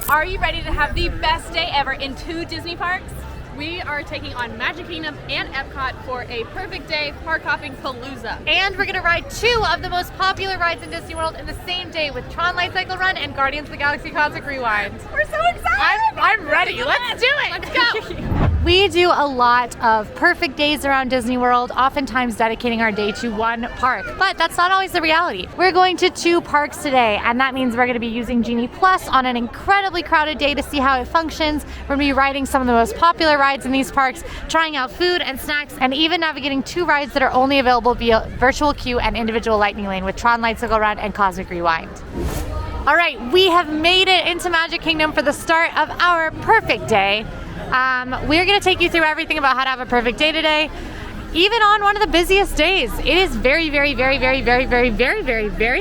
Are you ready to have the best day ever in 2 Disney parks? We are taking on Magic Kingdom and EPCOT for a perfect day park hopping palooza. And we're gonna ride 2 of the most popular rides in Disney World in the same day with TRON Lightcycle Run and Guardians of the Galaxy Cosmic Rewind. We're so excited! I'm ready, let's do it! Let's go! We do a lot of perfect days around Disney World, oftentimes dedicating our day to one park, but that's not always the reality. We're going to 2 parks today, and that means we're gonna be using Genie Plus on an incredibly crowded day to see how it functions. We're gonna be riding some of the most popular rides in these parks, trying out food and snacks, and even navigating 2 rides that are only available via virtual queue and individual lightning lane with TRON Lightcycle Run and Cosmic Rewind. All right, we have made it into Magic Kingdom for the start of our perfect day. We're gonna take you through everything about how to have a perfect day today, even on one of the busiest days. It is very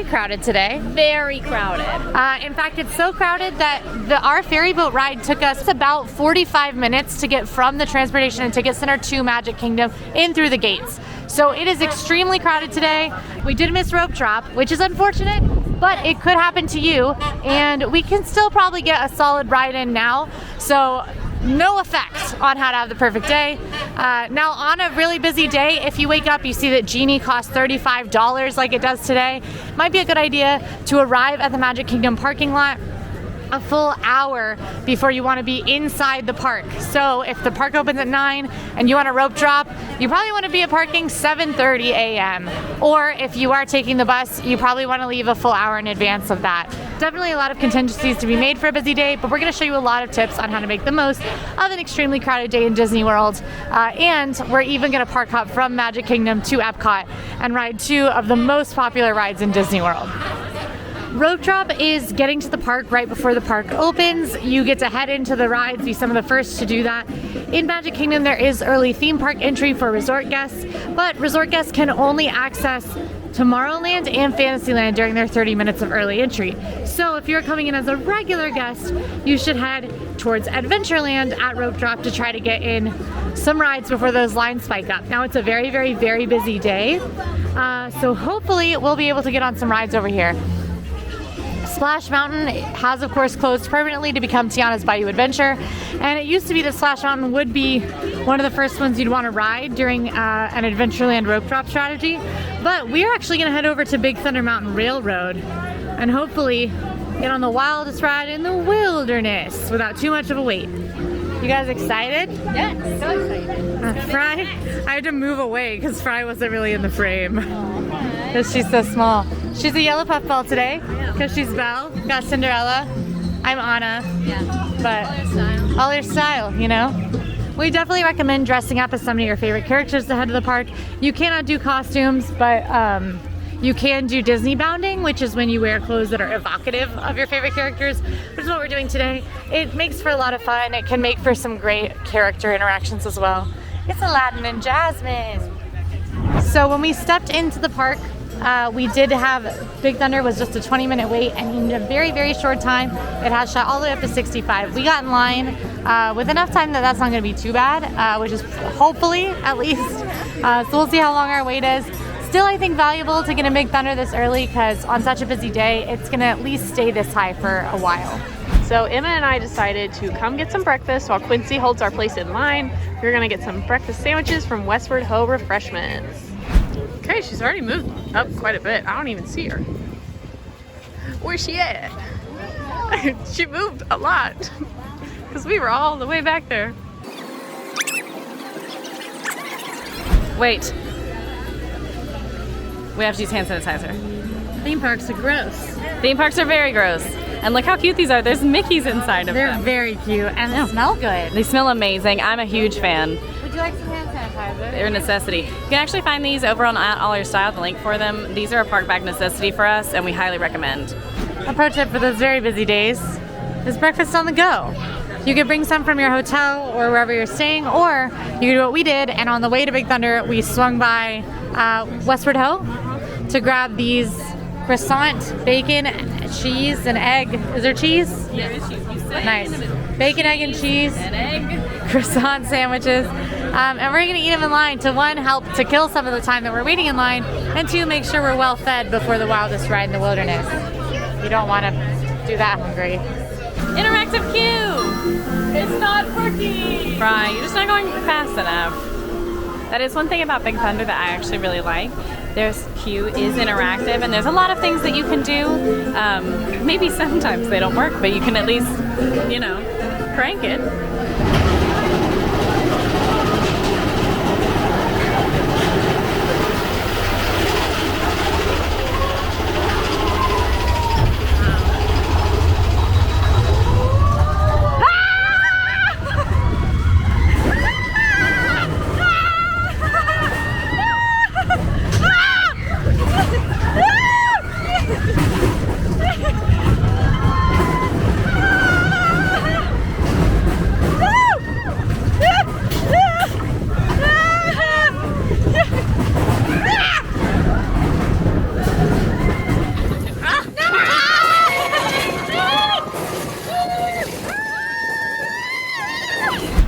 crowded today. Very crowded. In fact, it's so crowded that our ferry boat ride took us about 45 minutes to get from the Transportation and Ticket Center to Magic Kingdom in through the gates. So it is extremely crowded today. We did miss rope drop, which is unfortunate, but it could happen to you, and we can still probably get a solid ride in now. So no effect on how to have the perfect day. Now on a really busy day, if you wake up, you see that Genie costs $35 like it does today. Might be a good idea to arrive at the Magic Kingdom parking lot a full hour before you want to be inside the park. So if the park opens at 9 and you want a rope drop, you probably want to be at parking 7:30 a.m. Or if you are taking the bus, you probably want to leave a full hour in advance of that. Definitely a lot of contingencies to be made for a busy day, but we're going to show you a lot of tips on how to make the most of an extremely crowded day in Disney World. And we're even going to park hop from Magic Kingdom to EPCOT and ride 2 of the most popular rides in Disney World. Rope drop is getting to the park right before the park opens. You get to head into the rides, be some of the first to do that. In Magic Kingdom, there is early theme park entry for resort guests, but resort guests can only access Tomorrowland and Fantasyland during their 30 minutes of early entry. So if you're coming in as a regular guest, you should head towards Adventureland at rope drop to try to get in some rides before those lines spike up. Now it's a very busy day, so hopefully we'll be able to get on some rides over here. Splash Mountain has of course closed permanently to become Tiana's Bayou Adventure, and it used to be that Splash Mountain would be one of the first ones you'd want to ride during an Adventureland rope drop strategy, but we're actually going to head over to Big Thunder Mountain Railroad and hopefully get on the wildest ride in the wilderness without too much of a wait. You guys excited? Yes, so excited. Fry, I had to move away because Fry wasn't really in the frame because she's so small. She's a yellow puffball today because she's Belle. Got Cinderella. I'm Anna. Yeah. But All your style. all your style, you know? We definitely recommend dressing up as some of your favorite characters to head to the park. You cannot do costumes, but you can do Disney bounding, which is when you wear clothes that are evocative of your favorite characters, which is what we're doing today. It makes for a lot of fun. It can make for some great character interactions as well. It's Aladdin and Jasmine. So when we stepped into the park, we did have Big Thunder was just a 20-minute wait, and in a very short time it has shot all the way up to 65. We got in line with enough time that that's not going to be too bad, which is hopefully at least. So we'll see how long our wait is. Still, I think valuable to get a Big Thunder this early because on such a busy day it's going to at least stay this high for a while. So Emma and I decided to come get some breakfast while Quincy holds our place in line. We're gonna get some breakfast sandwiches from Westward Ho Refreshments. Okay, she's already moved up quite a bit. I don't even see her. Where's she at? She moved a lot because we were all the way back there. Wait. We have to use hand sanitizer. Theme parks are gross. Theme parks are very gross. And look how cute these are. There's Mickeys inside of them. They're very cute and they smell good. They smell amazing. I'm a huge fan. Would you like some hand sanitizer? They're a necessity. You can actually find these over on AllEars.net, the link for them. These are a park bag necessity for us, and we highly recommend. A pro tip for those very busy days is breakfast on the go. You could bring some from your hotel or wherever you're staying, or you could do what we did, and on the way to Big Thunder, we swung by Westward Ho to grab these croissant, bacon, cheese, and egg. Is there cheese? There is cheese. Nice. Bacon, egg, and cheese. And egg. Croissant sandwiches. And we're going to eat them in line to, one, help to kill some of the time that we're waiting in line, and 2, make sure we're well fed before the wildest ride in the wilderness. You don't want to do that hungry. Interactive queue. It's not working. Right, you're just not going fast enough. That is one thing about Big Thunder that I actually really like. There's queue is interactive, and there's a lot of things that you can do. Maybe sometimes they don't work, but you can at least, you know, crank it.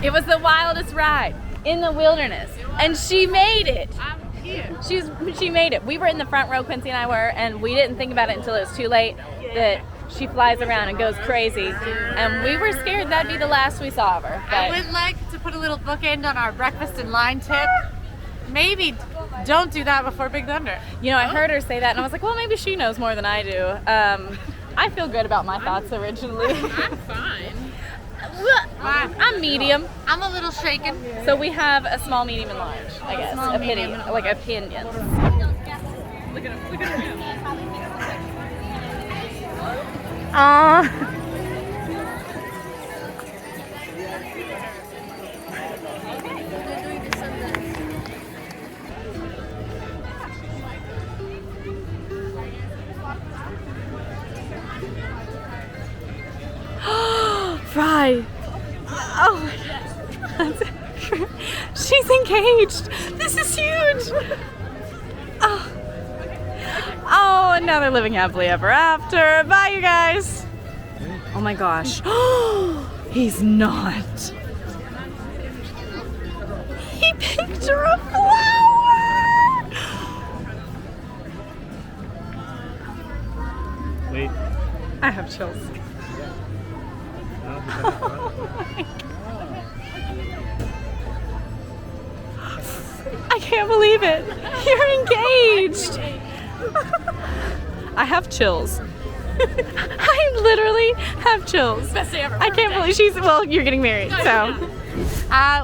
It was the wildest ride in the wilderness, and she made it. She made it. We were in the front row, Quincy and I were, and we didn't think about it until it was too late that she flies around and goes crazy, and we were scared that'd be the last we saw of her. But I would like to put a little bookend on our breakfast in line tip. Maybe don't do that before Big Thunder. you know, I heard her say that, and I was like, well, maybe she knows more than I do. I feel good about my thoughts originally. I'm fine. I'm medium. I'm a little shaken. So we have a small, medium, and large, I guess. Small, Opinion, medium. like opinions. Look at him. Look at him. Fry. Oh my God. She's engaged. This is huge. Oh, and now they're living happily ever after. Bye, you guys. Oh my gosh. He's not. He picked her a flower. Wait. I have chills. I can't believe it. You're engaged. I have chills. I literally have chills. Best day ever. I can't believe well, you're getting married, so.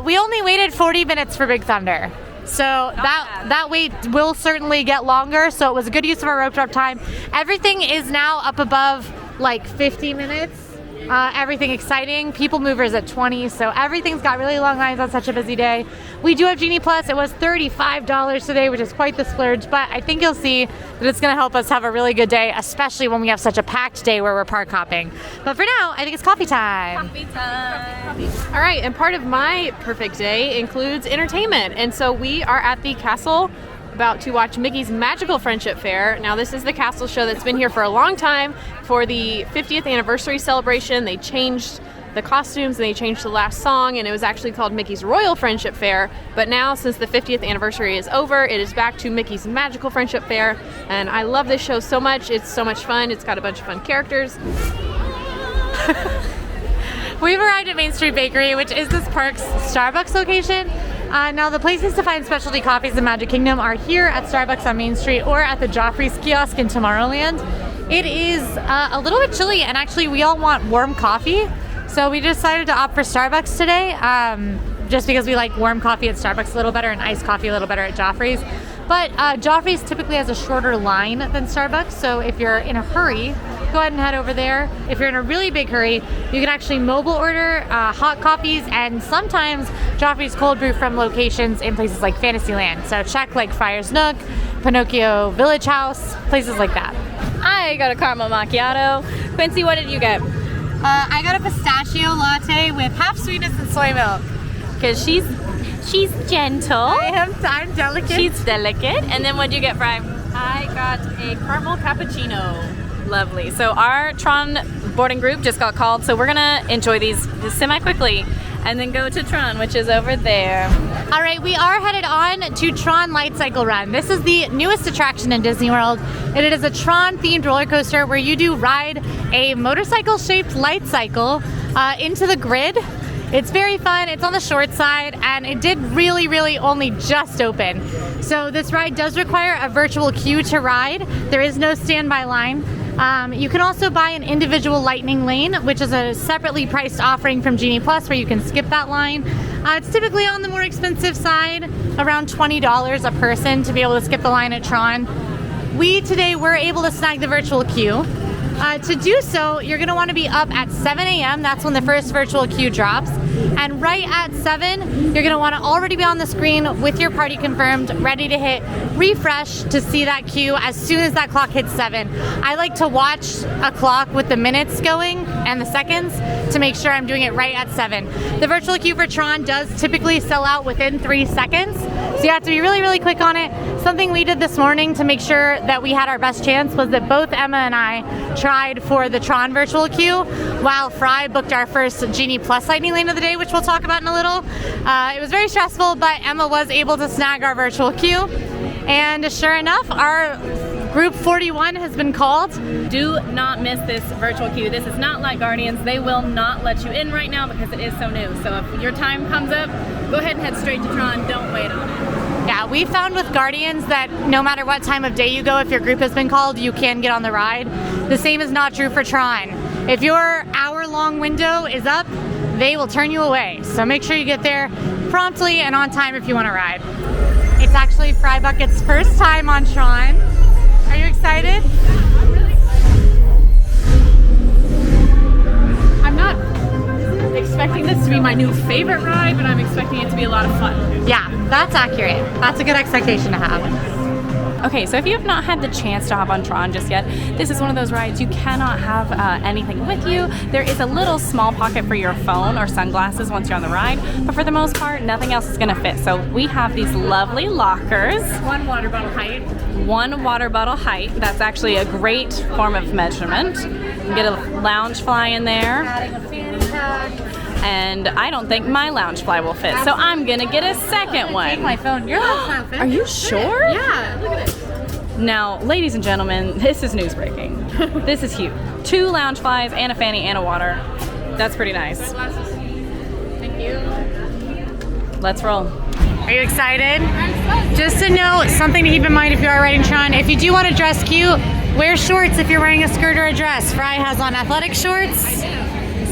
We only waited 40 minutes for Big Thunder. So that wait will certainly get longer, so it was a good use of our rope drop time. Everything is now up above like 50 minutes. Everything exciting. People movers at 20, so everything's got really long lines on such a busy day. We do have Genie Plus. It was $35 today, which is quite the splurge, but I think you'll see that it's going to help us have a really good day, especially when we have such a packed day where we're park hopping. But for now, I think it's coffee time. Coffee time. All right, and part of my perfect day includes entertainment. And so we are at the castle about to watch Mickey's Magical Friendship Fair. Now, this is the castle show that's been here for a long time. For the 50th anniversary celebration, they changed the costumes and they changed the last song, and it was actually called Mickey's Royal Friendship Fair. But now, since the 50th anniversary is over, it is back to Mickey's Magical Friendship Fair, and I love this show so much. It's so much fun. It's got a bunch of fun characters. We've arrived at Main Street Bakery, which is this park's Starbucks location. Now, the places to find specialty coffees in Magic Kingdom are here at Starbucks on Main Street or at the Joffrey's kiosk in Tomorrowland. It is a little bit chilly, and actually we all want warm coffee, so we decided to opt for Starbucks today, just because we like warm coffee at Starbucks a little better and iced coffee a little better at Joffrey's. But Joffrey's typically has a shorter line than Starbucks, so if you're in a hurry, go ahead and head over there. If you're in a really big hurry, you can actually mobile order hot coffees, and sometimes Joffrey's cold brew from locations in places like Fantasyland. So check like Friar's Nook, Pinocchio Village House, places like that. I got a caramel macchiato. Quincy, what did you get? I got a pistachio latte with half sweetness and soy milk. Because she's gentle. I'm delicate. She's delicate. And then what did you get, Fry? I got a caramel cappuccino. Lovely. So our TRON boarding group just got called, so we're gonna enjoy these semi-quickly. and then go to TRON, which is over there. All right, we are headed on to TRON Lightcycle Run. This is the newest attraction in Disney World, and it is a TRON themed roller coaster where you do ride a motorcycle shaped light cycle into the grid. It's very fun. It's on the short side, and it did really only just open. So this ride does require a virtual queue to ride. There is no standby line. You can also buy an individual lightning lane, which is a separately priced offering from Genie Plus where you can skip that line. It's typically on the more expensive side, around $20 a person to be able to skip the line at TRON. We today were able to snag the virtual queue. To do so, you're going to want to be up at 7 a.m. That's when the first virtual queue drops. And right at 7, you're going to want to already be on the screen with your party confirmed, ready to hit refresh to see that queue as soon as that clock hits 7. I like to watch a clock with the minutes going and the seconds to make sure I'm doing it right at 7. The virtual queue for TRON does typically sell out within 3 seconds, so you have to be really quick on it. Something we did this morning to make sure that we had our best chance was that both Emma and I tried for the TRON virtual queue while Fry booked our first Genie Plus lightning lane of the day, which we'll talk about in a little. It was very stressful, but Emma was able to snag our virtual queue. And sure enough, our group 41 has been called. Do not miss this virtual queue. This is not like Guardians. They will not let you in right now because it is so new. So if your time comes up, go ahead and head straight to TRON. Don't wait on it. Yeah, we found with Guardians that no matter what time of day you go, if your group has been called, you can get on the ride. The same is not true for TRON. If your hour-long window is up, they will turn you away. So make sure you get there promptly and on time if you want to ride. It's actually Fry Bucket's first time on TRON. Are you excited? I'm not expecting this to be my new favorite ride, but I'm expecting it to be a lot of fun. Yeah, that's accurate. That's a good expectation to have. Okay, so if you have not had the chance to hop on TRON just yet, this is one of those rides you cannot have anything with you. There is a little small pocket for your phone or sunglasses once you're on the ride, but for the most part, nothing else is gonna fit. So we have these lovely lockers. One water bottle height. One water bottle height. That's actually a great form of measurement. You can get a lounge fly in there. Adding a fanny pack. And I don't think my lounge fly will fit, so I'm gonna get a second one. Take my phone. Your lounge fly will fit. Are you sure? Yeah, look at it. Now, ladies and gentlemen, this is news breaking. This is huge. 2 lounge flies and a fanny and a water. That's pretty nice. Thank you. Let's roll. Are you excited? Just a note, something to keep in mind if you are riding TRON. If you do want to dress cute, wear shorts if you're wearing a skirt or a dress. Fry has on athletic shorts,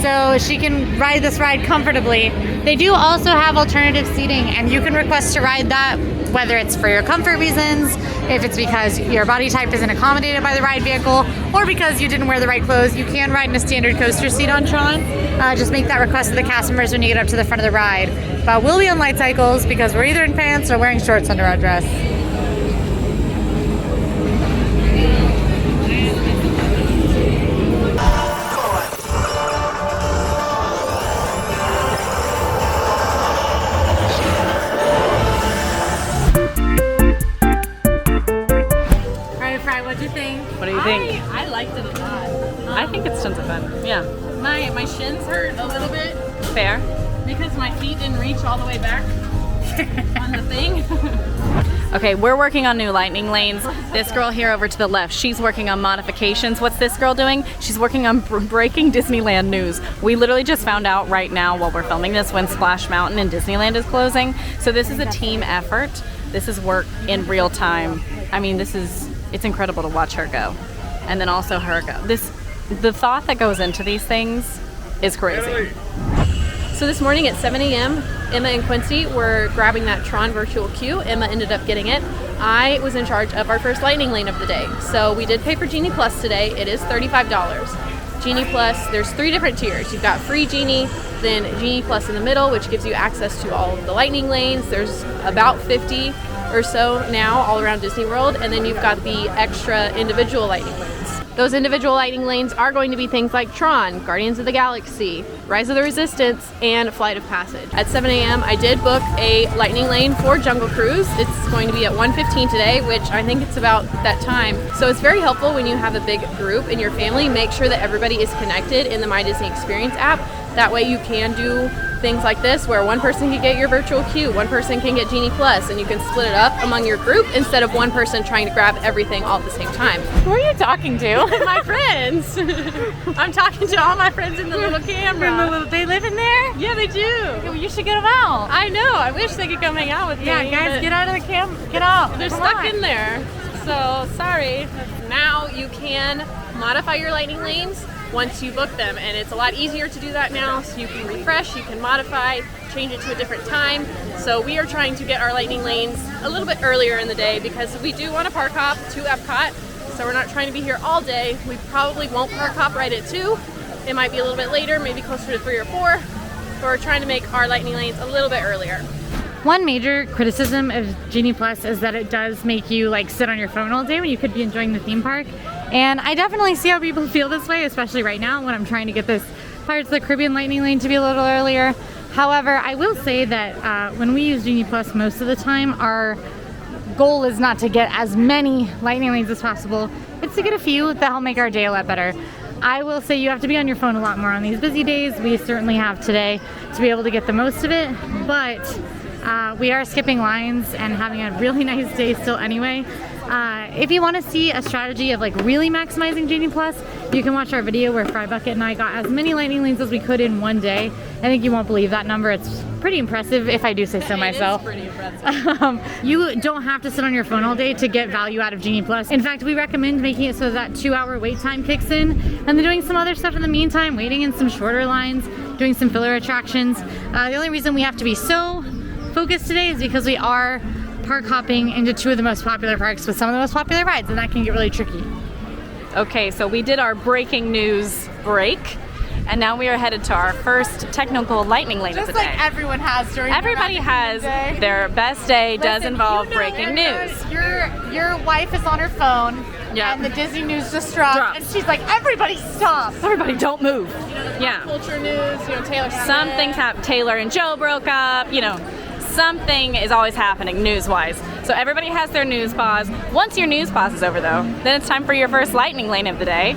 so she can ride this ride comfortably. They do also have alternative seating, and you can request to ride that, whether it's for your comfort reasons, if it's because your body type isn't accommodated by the ride vehicle, or because you didn't wear the right clothes. You can ride in a standard coaster seat on TRON. Just make that request to the cast members when you get up to the front of the ride. But we'll be on light cycles because we're either in pants or wearing shorts under our dress. What'd you think? What do you think? I liked it a lot. I think it's tons of fun. Yeah. My shins hurt a little bit Fair. because my feet didn't reach all the way back on the thing. Okay, we're working on new lightning lanes. This girl here over to the left, she's working on modifications. What's this girl doing? She's working on breaking Disneyland news. We literally just found out right now while we're filming this when Splash Mountain in Disneyland is closing. So this is a team effort. This is work in real time. I mean, it's incredible to watch her go. And then also her go. The thought that goes into these things is crazy. So this morning at 7 a.m., Emma and Quincy were grabbing that TRON virtual queue. Emma ended up getting it. I was in charge of our first lightning lane of the day. So we did pay for Genie Plus today. It is $35. Genie Plus, there's 3 different tiers. You've got free Genie, then Genie Plus in the middle, which gives you access to all of the lightning lanes. There's about 50 or so now all around Disney World, and then you've got the extra individual lightning lanes. Those individual lightning lanes are going to be things like TRON, Guardians of the Galaxy, Rise of the Resistance, and Flight of Passage. At 7 a.m. I did book a lightning lane for Jungle Cruise. It's going to be at 1:15 today, which I think it's about that time. So it's very helpful when you have a big group in your family. Make sure that everybody is connected in the My Disney Experience app That way you can do things like this where one person can get your virtual queue, one person can get Genie Plus, and you can split it up among your group instead of one person trying to grab everything all at the same time. Who are you talking to? My friends. I'm talking to all my friends in the little camera. They live in there? Yeah, they do. You should get them out. I know. I wish they could come hang out with me. Yeah, guys, but get out of the camp. Get out. They're stuck in there. So sorry. Now you can modify your lightning lanes once you book them, and it's a lot easier to do that now. So you can refresh, you can modify, change it to a different time. So we are trying to get our lightning lanes a little bit earlier in the day because we do want to park hop to EPCOT. So we're not trying to be here all day. We probably won't park hop right at 2. It might be a little bit later, maybe closer to 3 or 4. But we're trying to make our lightning lanes a little bit earlier. One major criticism of Genie Plus is that it does make you like sit on your phone all day when you could be enjoying the theme park. And I definitely see how people feel this way, especially right now when I'm trying to get this Pirates of the Caribbean lightning lane to be a little earlier. However, I will say that when we use Genie Plus most of the time, our goal is not to get as many lightning lanes as possible. It's to get a few that help make our day a lot better. I will say you have to be on your phone a lot more on these busy days. We certainly have today to be able to get the most of it, but we are skipping lines and having a really nice day still anyway. If you want to see a strategy of like really maximizing Genie Plus, you can watch our video where Fry Bucket and I got as many lightning lanes as we could in one day. I think you won't believe that number. It's pretty impressive if I do say so myself. It is pretty impressive. You don't have to sit on your phone all day to get value out of Genie Plus. In fact, we recommend making it so that 2-hour wait time kicks in and then doing some other stuff in the meantime, waiting in some shorter lines, doing some filler attractions. The only reason we have to be so focused today is because we are park hopping into 2 of the most popular parks with some of the most popular rides, and that can get really tricky. Okay, so we did our breaking news break, and now we are headed to our first technical lightning lane of the day. Everyone has during Everybody has their best day does involve breaking news. Your wife is on her phone, Yeah. and the Disney news just dropped, and she's like, everybody stop. Everybody don't move. Yeah. Culture news, Taylor Swift. Something's happened. Taylor and Joe broke up, something is always happening news-wise. So everybody has their news pause. Once your news pause is over though, then it's time for your first lightning lane of the day.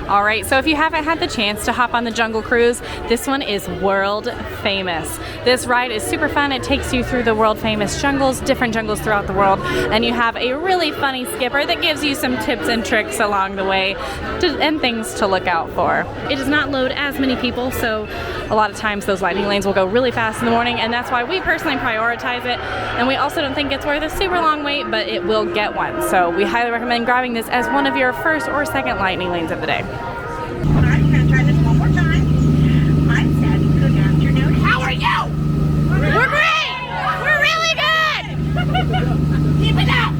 All right, so if you haven't had the chance to hop on the Jungle Cruise, this one is world famous. This ride is super fun. It takes you through the world famous jungles, different jungles throughout the world, and you have a really funny skipper that gives you some tips and tricks along the way and things to look out for. It does not load as many people, so a lot of times those lightning lanes will go really fast in the morning, and that's why we personally prioritize it. And we also don't think it's worth a super long wait, but it will get one. So we highly recommend grabbing this as one of your first or second lightning lanes of the day. I'm going to try this one more time. I'm Sandy. Good afternoon. How are you? We're great! We're really good! Keep it up!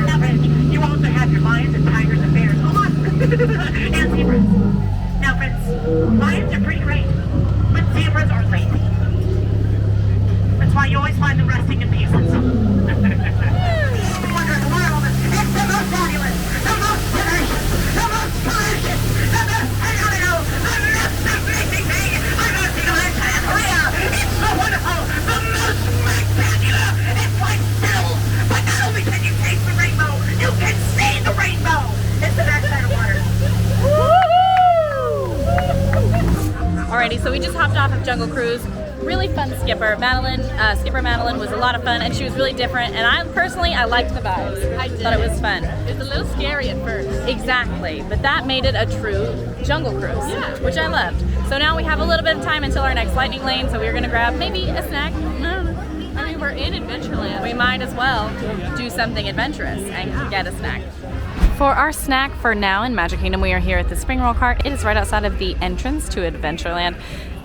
Now, friends, you also have your lions and tigers and bears. Hold on. And zebras. Now, friends, lions are pretty great, but zebras are lazy. That's why you always find them resting in pieces. Wondering why all this. It's the most fabulous, the most tenacious, the most delicious, the most, I don't know, the most amazing thing I've ever seen in my entire career. It's so wonderful, the most spectacular. It's like pills, but not only can you taste the rainbow, you can see the rainbow. It's the best kind of water. Alrighty, so we just hopped off of Jungle Cruise. Really fun skipper. Skipper Madeline was a lot of fun, and she was really different. And I liked the vibes. I did. Thought it was fun. It was a little scary at first. Exactly, but that made it a true jungle cruise, which I loved. So now we have a little bit of time until our next lightning lane, so we're gonna grab maybe a snack. I mean, we're in Adventureland. We might as well do something adventurous and get a snack. For our snack for now in Magic Kingdom, we are here at the Spring Roll Cart. It is right outside of the entrance to Adventureland.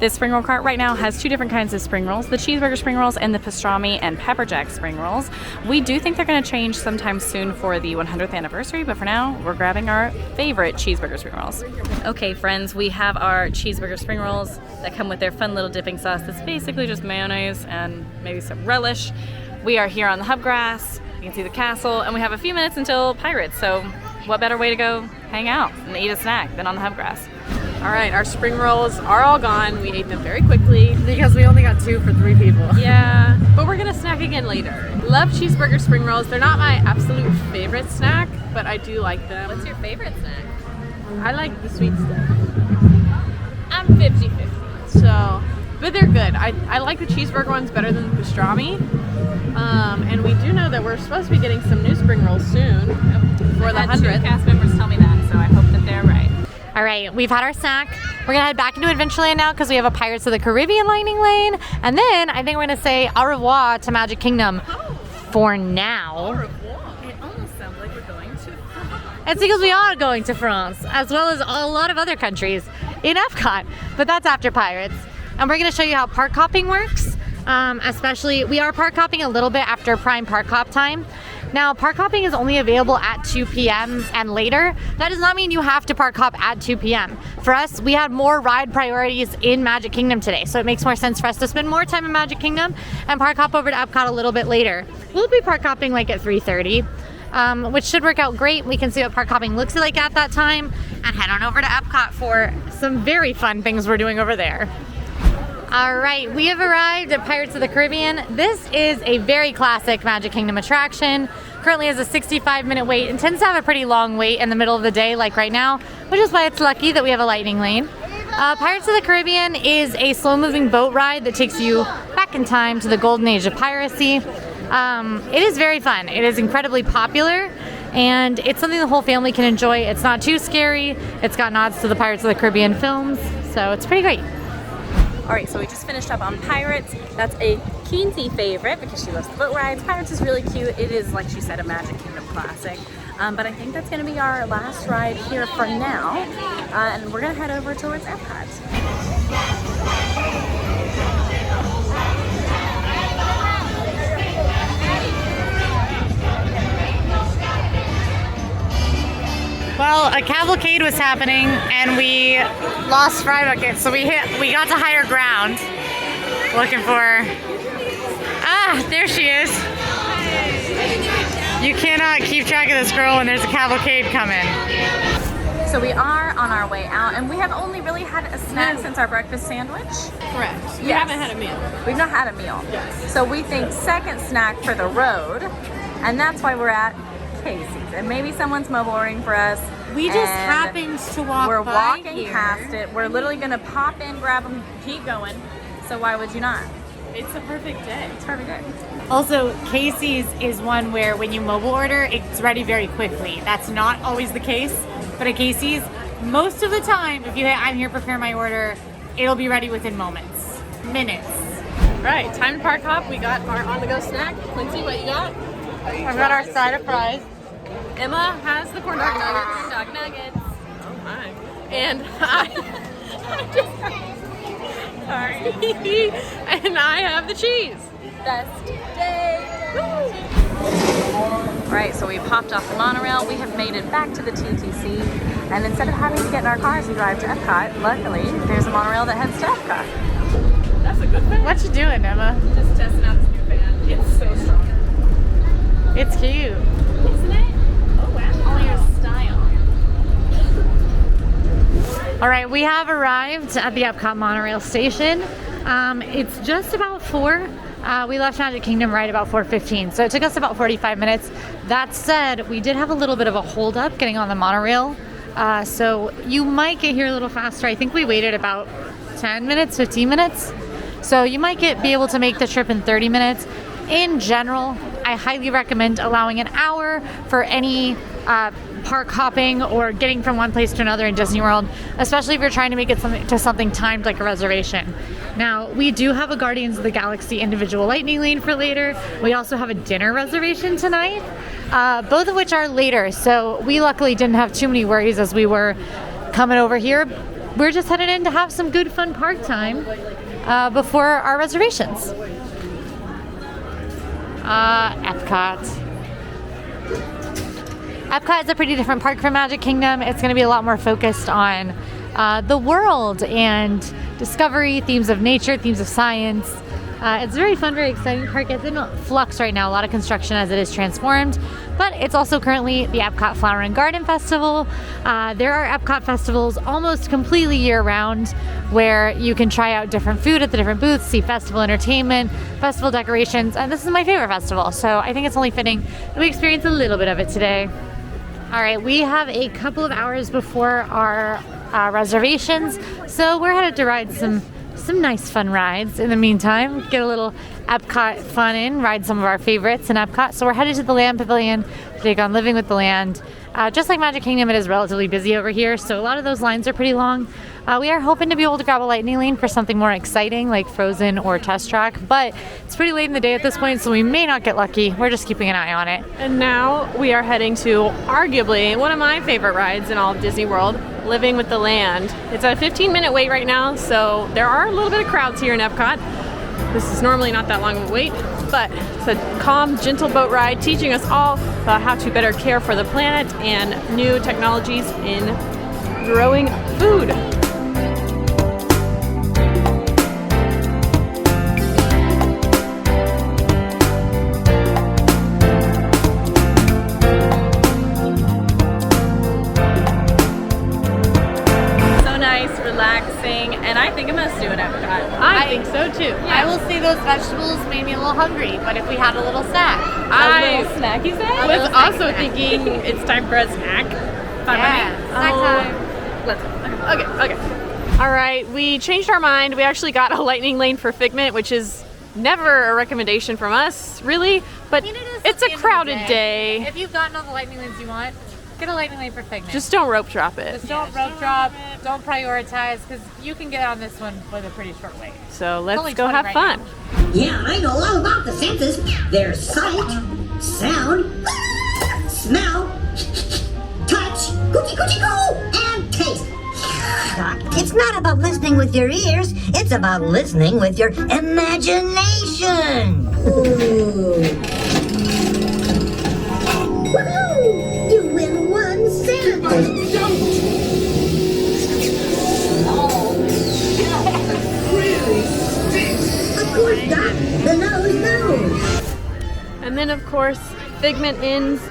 This Spring Roll Cart right now has 2 different kinds of spring rolls, the cheeseburger spring rolls and the pastrami and pepper jack spring rolls. We do think they're going to change sometime soon for the 100th anniversary, but for now, we're grabbing our favorite cheeseburger spring rolls. Okay, friends, we have our cheeseburger spring rolls that come with their fun little dipping sauce that's basically just mayonnaise and maybe some relish. We are here on the hub grass. You can see the castle, and we have a few minutes until Pirates, so what better way to go hang out and eat a snack than on the hub grass? All right, our spring rolls are all gone. We ate them very quickly. Because we only got 2 for 3 people. Yeah, but we're gonna snack again later. Love cheeseburger spring rolls. They're not my absolute favorite snack, but I do like them. What's your favorite snack? I like the sweet stuff. I'm 50-50. but they're good. I like the cheeseburger ones better than the pastrami. And we do know that we're supposed to be getting some new spring rolls soon for the 100th. Cast members tell me that, so I hope that they're right. All right, we've had our snack. We're gonna head back into Adventureland now because we have a Pirates of the Caribbean lightning lane. And then I think we're gonna say au revoir to Magic Kingdom for now. It almost sounds like we're going to. It's because we are going to France, as well as a lot of other countries in EPCOT, but that's after Pirates. And we're gonna show you how park hopping works. Especially, we are park hopping a little bit after prime park hop time. Now, park hopping is only available at 2 p.m. and later. That does not mean you have to park hop at 2 p.m. For us, we had more ride priorities in Magic Kingdom today, so it makes more sense for us to spend more time in Magic Kingdom and park hop over to Epcot a little bit later. We'll be park hopping like at 3:30, which should work out great. We can see what park hopping looks like at that time and head on over to Epcot for some very fun things we're doing over there. All right, we have arrived at Pirates of the Caribbean. This is a very classic Magic Kingdom attraction. Currently has a 65-minute wait and tends to have a pretty long wait in the middle of the day like right now, which is why it's lucky that we have a lightning lane. Pirates of the Caribbean is a slow-moving boat ride that takes you back in time to the golden age of piracy. It is very fun. It is incredibly popular, and it's something the whole family can enjoy. It's not too scary. It's got nods to the Pirates of the Caribbean films, so it's pretty great. All right, so we just finished up on Pirates. That's a Kinsey favorite because she loves the boat rides. Pirates is really cute. It is, like she said, a Magic Kingdom classic. But I think that's going to be our last ride here for now. And we're going to head over towards EPCOT. Well, a cavalcade was happening and we lost fry buckets, so we got to higher ground looking for, there she is. You cannot keep track of this girl when there's a cavalcade coming. So we are on our way out, and we have only really had a snack since our breakfast sandwich. Correct. We Yes. haven't had a meal. We've not had a meal. Yes. So we think second snack for the road, and that's why we're at Casey's. And maybe someone's mobile ordering for us. We just and happened to walk We're by walking here. past it. We're literally gonna pop in, grab them, keep going. So why would you not? It's a perfect day. It's perfect day. Also, Casey's is one where when you mobile order, it's ready very quickly. That's not always the case, but at Casey's, most of the time, if you hit I'm here, prepare my order, it'll be ready within moments, minutes. Right, time to park hop. We got our on-the-go snack. Quincy, what you got? I've got our side of fries. Emma has the corn dog nuggets. Dog nuggets. Oh my. And sorry. And I have the cheese. Best day. All right, so we popped off the monorail. We have made it back to the TTC. And instead of having to get in our cars and drive to Epcot, luckily, there's a monorail that heads to Epcot. That's a good thing. What you doing, Emma? Just testing out this new fan. It's so strong. It's cute. Isn't it? Oh, wow. Only your style. All right, we have arrived at the Epcot monorail station. It's just about 4. We left Magic Kingdom right about 4:15, so it took us about 45 minutes. That said, we did have a little bit of a hold up getting on the monorail, so you might get here a little faster. I think we waited about 10 minutes, 15 minutes, so you might be able to make the trip in 30 minutes. In general, I highly recommend allowing an hour for any park hopping or getting from one place to another in Disney World, especially if you're trying to make it something timed like a reservation. Now, we do have a Guardians of the Galaxy individual lightning lane for later. We also have a dinner reservation tonight, both of which are later, so we luckily didn't have too many worries as we were coming over here. We're just headed in to have some good fun park time before our reservations. Epcot. Epcot is a pretty different park from Magic Kingdom. It's going to be a lot more focused on the world and discovery, themes of nature, themes of science. It's a very fun, very exciting park. It's in flux right now, a lot of construction as it is transformed, but it's also currently the Epcot Flower and Garden Festival. There are Epcot festivals almost completely year-round where you can try out different food at the different booths, see festival entertainment, festival decorations, and this is my favorite festival, so I think it's only fitting that we experience a little bit of it today. All right, we have a couple of hours before our reservations, so we're headed to ride some some nice fun rides in the meantime. Get a little EPCOT fun in, ride some of our favorites in EPCOT. So we're headed to the Land Pavilion to take on Living with the Land. Just like Magic Kingdom, it is relatively busy over here, so a lot of those lines are pretty long. We are hoping to be able to grab a lightning lane for something more exciting like Frozen or Test Track, but it's pretty late in the day at this point, so we may not get lucky. We're just keeping an eye on it. And now we are heading to arguably one of my favorite rides in all of Disney World, Living with the Land. It's a 15-minute wait right now, so there are a little bit of crowds here in EPCOT. This is normally not that long of a wait, but it's a calm, gentle boat ride teaching us all about how to better care for the planet and new technologies in growing food. Relaxing, and I think I'm gonna do an EPCOT. I think so too. I will say those vegetables made me a little hungry, but if we had a little snack. A little snack, you said? I was also thinking it's time for a snack. Snack time. Let's go. Okay. All right, we changed our mind. We actually got a lightning lane for Figment, which is never a recommendation from us, really, but it's a crowded day. If you've gotten all the lightning lanes you want, get a lightning lane for Figment. Just don't rope drop it. Just don't rope drop, don't prioritize, because you can get on this one with a pretty short wait. So let's only go 20 have right fun. now. Yeah, I know all about the senses. There's sight, sound, smell, touch, coochie coochie coo, and taste. It's not about listening with your ears, it's about listening with your imagination. Ooh. Woohoo! You win one cent. Of course, Doc. The nose knows. And then of course, Figment ends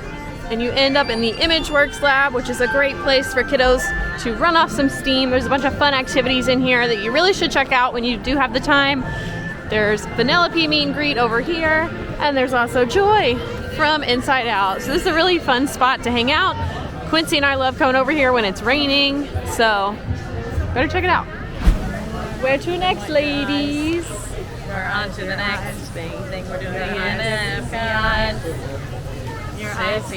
and you end up in the ImageWorks lab, which is a great place for kiddos to run off some steam. There's a bunch of fun activities in here that you really should check out when you do have the time. There's Vanellope meet and greet over here, and there's also Joy from Inside Out. So this is a really fun spot to hang out. Quincy and I love coming over here when it's raining, so better check it out. Where to next, ladies? We're on to the next big thing we're doing in EPCOT. Your eyes,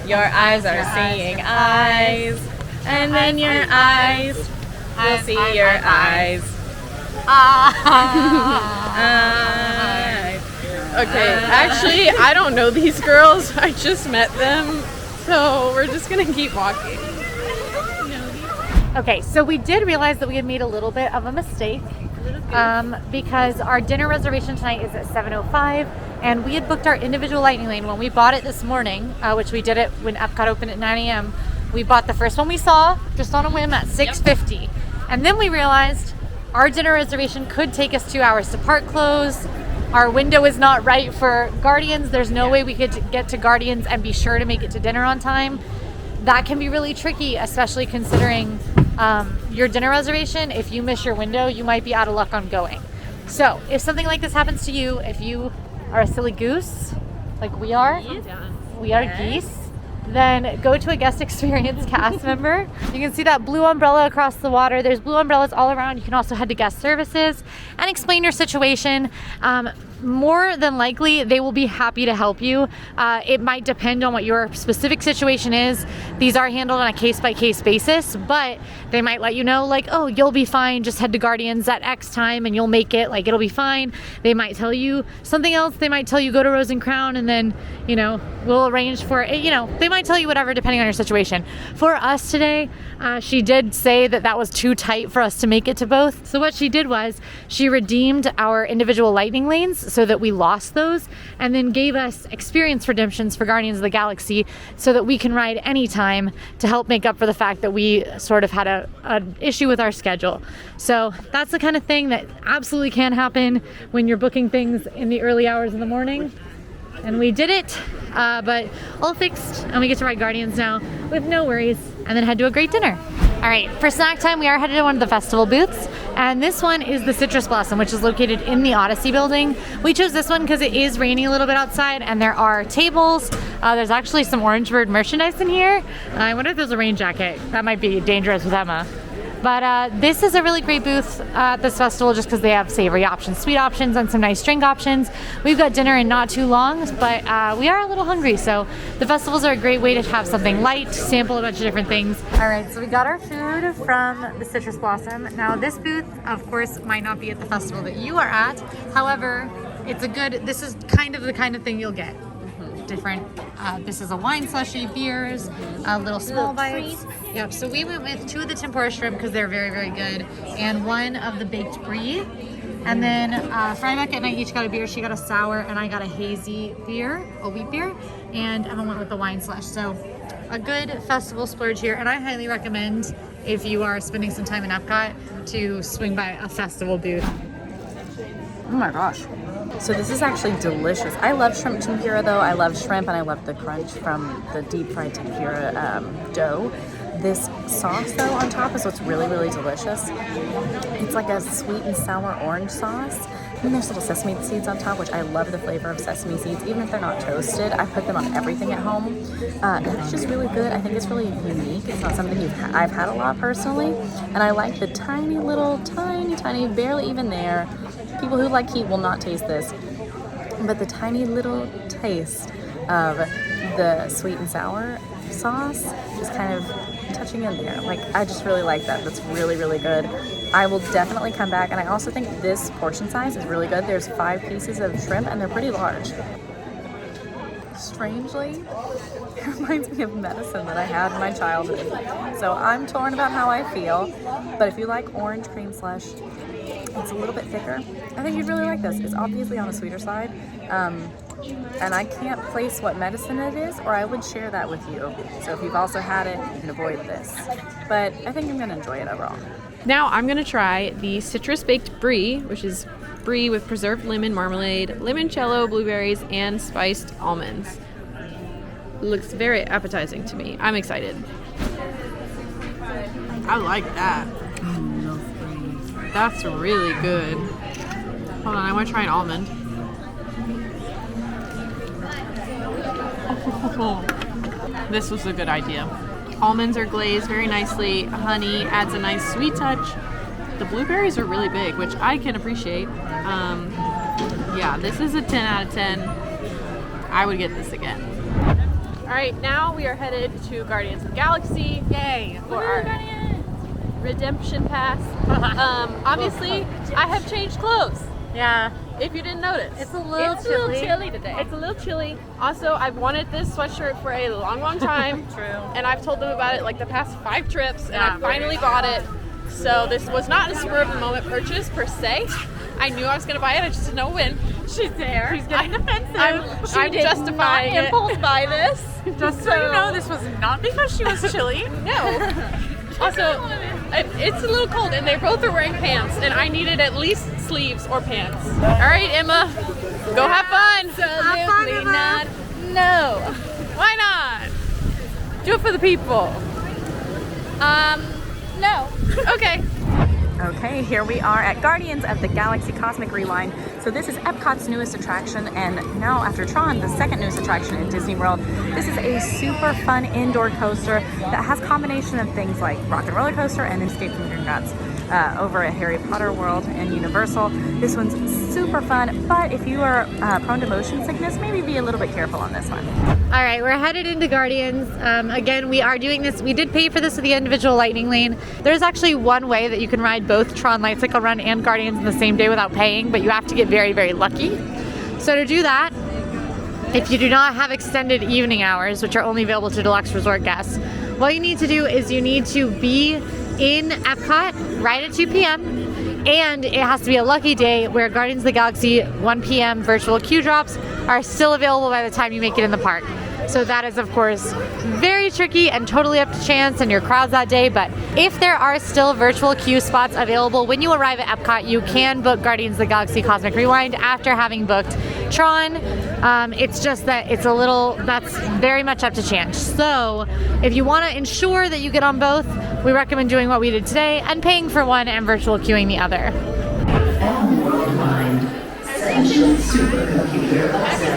your eyes are seeing eyes, and then your eyes will see your eyes. Okay, actually, I don't know these girls. I just met them, so we're just gonna keep walking. Okay, so we did realize that we had made a little bit of a mistake because our dinner reservation tonight is at 7:05, and we had booked our individual lightning lane when we bought it this morning, which we did it when EPCOT opened at 9 a.m. We bought the first one we saw just on a whim at 6:50, and then we realized our dinner reservation could take us 2 hours to park close. Our window is not right for Guardians. There's no way we could get to Guardians and be sure to make it to dinner on time. That can be really tricky, especially considering your dinner reservation. If you miss your window, you might be out of luck on going. So if something like this happens to you, if you are a silly goose, like we are geese, then go to a guest experience cast member. You can see that blue umbrella across the water. There's blue umbrellas all around. You can also head to guest services and explain your situation. More than likely, they will be happy to help you. It might depend on what your specific situation is. These are handled on a case-by-case basis, but they might let you know, like, oh, you'll be fine. Just head to Guardians at X time and you'll make it. Like, it'll be fine. They might tell you something else. They might tell you go to Rose and Crown and then, we'll arrange for it. They might tell you whatever depending on your situation. For us today, she did say that was too tight for us to make it to both. So what she did was she redeemed our individual lightning lanes so that we lost those, and then gave us experience redemptions for Guardians of the Galaxy so that we can ride anytime to help make up for the fact that we sort of had an issue with our schedule. So that's the kind of thing that absolutely can happen when you're booking things in the early hours in the morning. And we did it, but all fixed, and we get to ride Guardians now with no worries, and then head to a great dinner. All right, for snack time, we are headed to one of the festival booths, and this one is the Citrus Blossom, which is located in the Odyssey building. We chose this one because it is raining a little bit outside, and there are tables. There's actually some Orange Bird merchandise in here. I wonder if there's a rain jacket. That might be dangerous with Emma. But this is a really great booth at this festival just because they have savory options, sweet options, and some nice drink options. We've got dinner in not too long, but we are a little hungry, so the festivals are a great way to have something light, sample a bunch of different things. All right, so we got our food from the Citrus Blossom. Now this booth, of course, might not be at the festival that you are at. However, this is kind of the kind of thing you'll get. Different, this is a wine slushy, beers, little small bites. Yep, so we went with 2 of the tempura shrimp because they're very, very good, and 1 of the baked brie. And then Frybeck and I each got a beer. She got a sour and I got a hazy beer, a wheat beer, and Emma went with the wine slush. So a good festival splurge here, and I highly recommend if you are spending some time in EPCOT to swing by a festival booth. Oh my gosh. So this is actually delicious. I love shrimp tempura though. I love shrimp and I love the crunch from the deep fried tempura dough. This sauce though on top is what's really, really delicious. It's like a sweet and sour orange sauce. And there's little sesame seeds on top, which I love the flavor of sesame seeds. Even if they're not toasted, I put them on everything at home. And it's just really good. I think it's really unique. It's not something I've had a lot personally. And I like the tiny little, tiny, barely even there. People who like heat will not taste this. But the tiny little taste of the sweet and sour sauce is kind of touching in there. Like, I just really like that. That's really, really good. I will definitely come back, and I also think this portion size is really good. There's 5 pieces of shrimp, and they're pretty large. Strangely, it reminds me of medicine that I had in my childhood. So I'm torn about how I feel, but if you like orange cream slush, it's a little bit thicker. I think you'd really like this. It's obviously on the sweeter side, and I can't place what medicine it is, or I would share that with you. So if you've also had it, you can avoid this. But I think I'm gonna enjoy it overall. Now I'm gonna try the citrus baked brie, which is brie with preserved lemon marmalade, limoncello, blueberries, and spiced almonds. Looks very appetizing to me. I'm excited. I like that. That's really good. Hold on, I want to try an almond. This was a good idea. Almonds are glazed very nicely. Honey adds a nice sweet touch. The blueberries are really big, which I can appreciate. Yeah, this is a 10 out of 10. I would get this again. All right, now we are headed to Guardians of the Galaxy. Yay! For our redemption pass. Obviously, I have changed clothes. Yeah, If you didn't notice. it's a little chilly today. It's a little chilly. Also, I've wanted this sweatshirt for a long, long time. True. And I've told them about it like the past 5 trips, and Yeah, I finally bought it. So this was not a spur of the moment purchase per se. I knew I was going to buy it. I just didn't know when. She's there. She's getting defensive. I'm justifying it. Impulse buy this. Just so you know, this was not because she was chilly. No. Also, it's a little cold, and they both are wearing pants, and I needed at least sleeves or pants. All right, Emma, go have fun. Absolutely not. No. Why not? Do it for the people. No. Okay. Okay, here we are at Guardians of the Galaxy Cosmic Rewind. So this is EPCOT's newest attraction, and now after TRON, the second newest attraction in Disney World. This is a super fun indoor coaster that has a combination of things like Rock and Roller Coaster and Escape from Gringotts over at Harry Potter World and Universal. This one's super fun, but if you are prone to motion sickness, maybe be a little bit careful on this one. All right, we're headed into Guardians. Again, we are doing this. We did pay for this with the individual lightning lane. There's actually one way that you can ride both TRON Lightcycle Run and Guardians in the same day without paying, but you have to get very, very lucky. So to do that, if you do not have extended evening hours, which are only available to deluxe resort guests, what you need to do is you need to be in EPCOT right at 2 p.m. and it has to be a lucky day where Guardians of the Galaxy 1 p.m. virtual queue drops are still available by the time you make it in the park. So that is, of course, very tricky and totally up to chance and your crowds that day. But if there are still virtual queue spots available when you arrive at EPCOT, you can book Guardians of the Galaxy Cosmic Rewind after having booked TRON. It's just that that's very much up to chance. So if you want to ensure that you get on both, we recommend doing what we did today and paying for one and virtual queuing the other.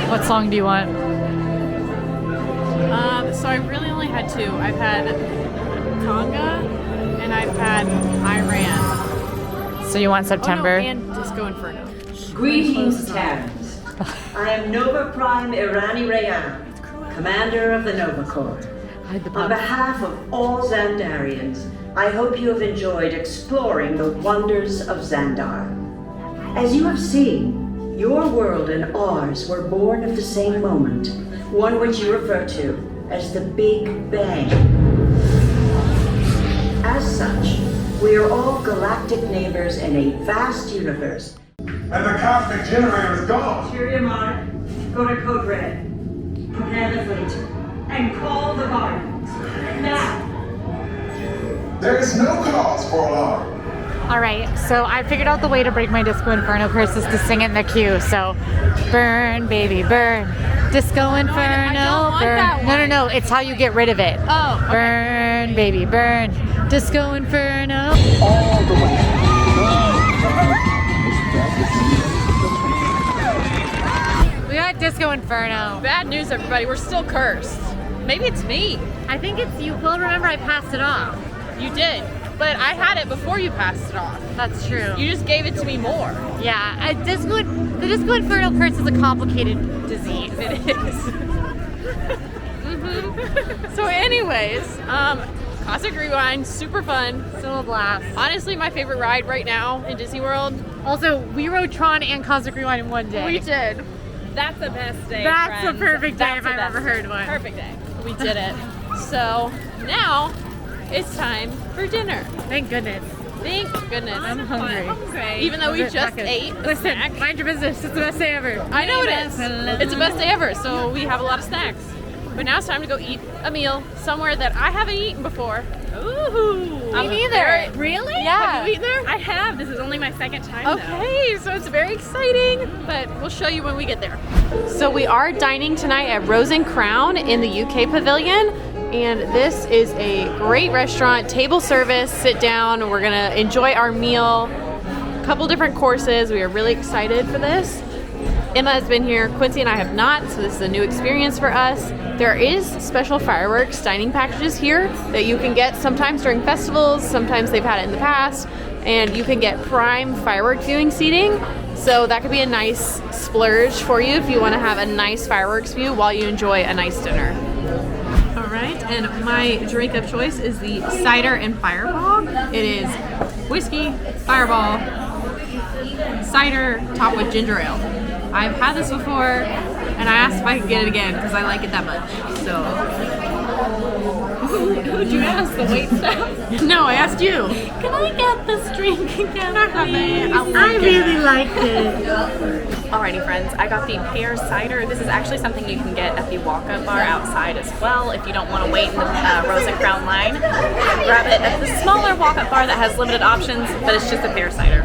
What song do you want? So I really only had 2. I've had Conga and I've had Iran. So you want September? Oh, no, and Disco Inferno. Greetings, Terrans. I am Nova Prime Irani Rayan, commander of the Nova Corps. On behalf of all Xandarians, I hope you have enjoyed exploring the wonders of Xandar. As you have seen, your world and ours were born of the same moment, one which you refer to as the Big Bang. As such, we are all galactic neighbors in a vast universe. And the cosmic generator is gone. Cheerio, Mark. Go to Code Red. Prepare the fleet. And call the Guardians. Now. There is no cause for alarm. All right, so I figured out the way to break my Disco Inferno curse is to sing it in the queue. So, burn, baby, burn. Disco Inferno, don't want burn. that one. No, it's how you get rid of it. Oh, okay. Burn, baby, burn. Disco Inferno. All the way. We got Disco Inferno. Bad news, everybody. We're still cursed. Maybe it's me. I think it's you. Well, remember I passed it off. You did. But I had it before you passed it off. That's true. You just gave it to me more. Yeah, the Disco Inferno curse is a complicated disease. It is. So anyways, Cosmic Rewind, super fun. Still a blast. Honestly, my favorite ride right now in Disney World. Also, we rode Tron and Cosmic Rewind in one day. We did. That's the best day. That's friends. the perfect day That's if the I've best ever day. heard one. Perfect day. We did it. So now it's time for dinner. Thank goodness. Thank goodness. I'm hungry. Even though we just ate a Listen, snack. mind your business. It's the best day ever. I know it is. It's the best day ever, so we have a lot of snacks. But now it's time to go eat a meal somewhere that I haven't eaten before. Ooh. Me neither. Really? Yeah. Have you eaten there? I have. This is only my second time though. Okay, so it's very exciting, but we'll show you when we get there. So we are dining tonight at Rose and Crown in the UK Pavilion, and this is a great restaurant, table service, sit down, we're gonna enjoy our meal, a couple different courses. We are really excited for this. Emma has been here, Quincy and I have not, so this is a new experience for us. There is special fireworks dining packages here that you can get sometimes during festivals, sometimes they've had it in the past, and you can get prime firework viewing seating. So that could be a nice splurge for you if you want to have a nice fireworks view while you enjoy a nice dinner. All right, and my drink of choice is the cider and fireball. It is whiskey, fireball, cider topped with ginger ale. I've had this before, and I asked if I could get it again because I like it that much. So, Who'd you ask? The wait staff? no, I asked you. Can I get this drink again, please? I really liked it. Alrighty, friends, I got the pear cider. This is actually something you can get at the walk-up bar outside as well if you don't want to wait in the Rose and Crown line. Grab it at the smaller walk-up bar that has limited options, but it's just a pear cider.